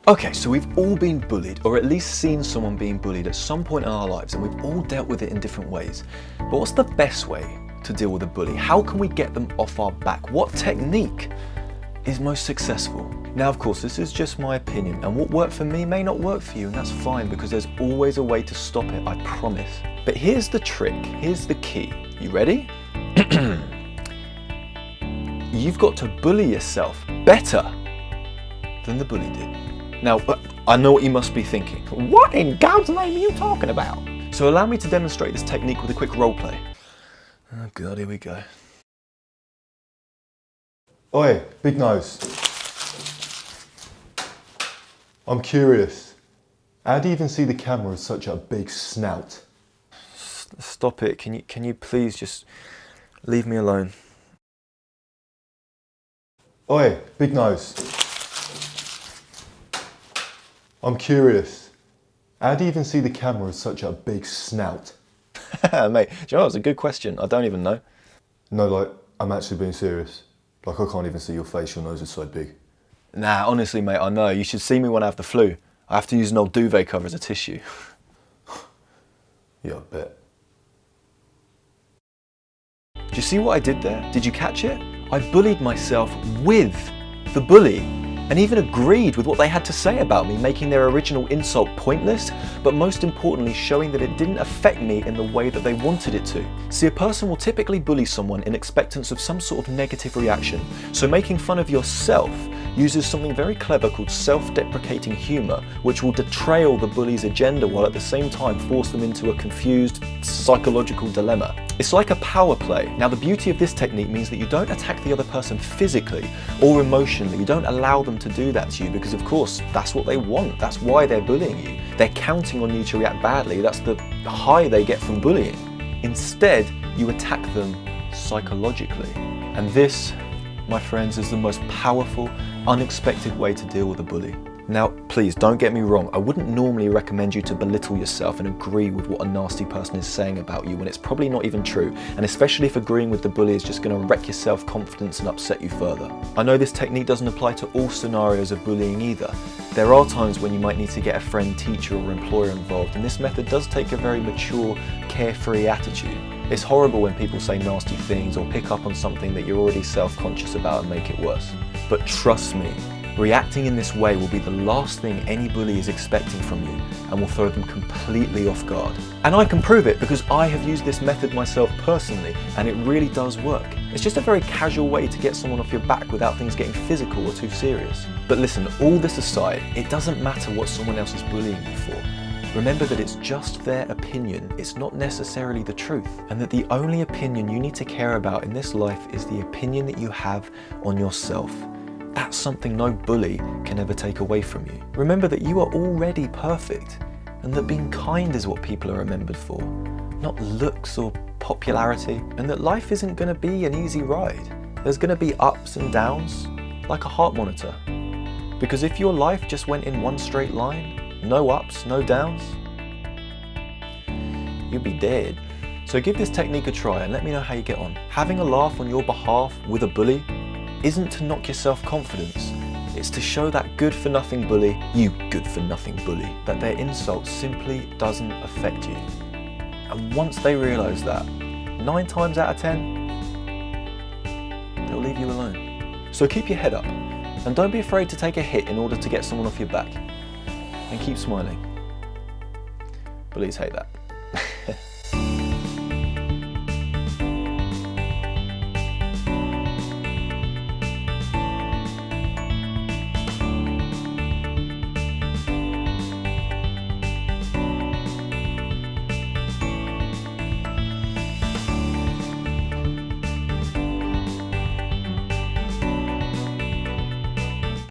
Okay, so we've all been bullied, or at least seen someone being bullied at some point in our lives, and we've all dealt with it in different ways. But what's the best way to deal with a bully? How can we get them off our back? What technique is most successful? Now, of course, this is just my opinion, and what worked for me may not work for you, and that's fine, because there's always a way to stop it, I promise. But here's the trick, here's the key. You ready? You've got to bully yourself better than the bully did. Now, I know what you must be thinking. What in God's name are you talking about? So allow me to demonstrate this technique with a quick role play. Oh God, here we go. Oi, big nose. I'm curious. How do you even see the camera with such a big snout? Stop it. Can you please just leave me alone? Oi, big nose. I'm curious. How do you even see the camera with such a big snout? Mate, do you know, it's a good question. I don't even know. No, like, I'm actually being serious. Like, I can't even see your face, your nose is so big. Nah, honestly, mate, I know. You should see me when I have the flu. I have to use an old duvet cover as a tissue. Yeah, I bet. Do you see what I did there? Did you catch it? I bullied myself with the bully, and even agreed with what they had to say about me, making their original insult pointless, but most importantly showing that it didn't affect me in the way that they wanted it to. See, a person will typically bully someone in expectance of some sort of negative reaction, so making fun of yourself uses something very clever called self-deprecating humour, which will detrail the bully's agenda while at the same time force them into a confused psychological dilemma. It's like a power play. Now, the beauty of this technique means that you don't attack the other person physically or emotionally. You don't allow them to do that to you because, of course, that's what they want. That's why they're bullying you. They're counting on you to react badly. That's the high they get from bullying. Instead, you attack them psychologically. And this, my friends, is the most powerful, unexpected way to deal with a bully. Now, please don't get me wrong, I wouldn't normally recommend you to belittle yourself and agree with what a nasty person is saying about you when it's probably not even true, and especially if agreeing with the bully is just going to wreck your self-confidence and upset you further. I know this technique doesn't apply to all scenarios of bullying either. There are times when you might need to get a friend, teacher or employer involved, and this method does take a very mature, carefree attitude. It's horrible when people say nasty things or pick up on something that you're already self-conscious about and make it worse. But trust me, reacting in this way will be the last thing any bully is expecting from you and will throw them completely off guard. And I can prove it because I have used this method myself personally, and it really does work. It's just a very casual way to get someone off your back without things getting physical or too serious. But listen, all this aside, it doesn't matter what someone else is bullying you for. Remember that it's just their opinion, it's not necessarily the truth, and that the only opinion you need to care about in this life is the opinion that you have on yourself. That's something no bully can ever take away from you. Remember that you are already perfect, and that being kind is what people are remembered for, not looks or popularity, and that life isn't going to be an easy ride. There's going to be ups and downs, like a heart monitor. Because if your life just went in one straight line, no ups, no downs, you'd be dead. So give this technique a try and let me know how you get on. Having a laugh on your behalf with a bully isn't to knock your self-confidence. It's to show that good-for-nothing bully, you good-for-nothing bully, that their insult simply doesn't affect you. And once they realise that, 9 times out of 10, they'll leave you alone. So keep your head up, and don't be afraid to take a hit in order to get someone off your back. And keep smiling. Bullies hate that.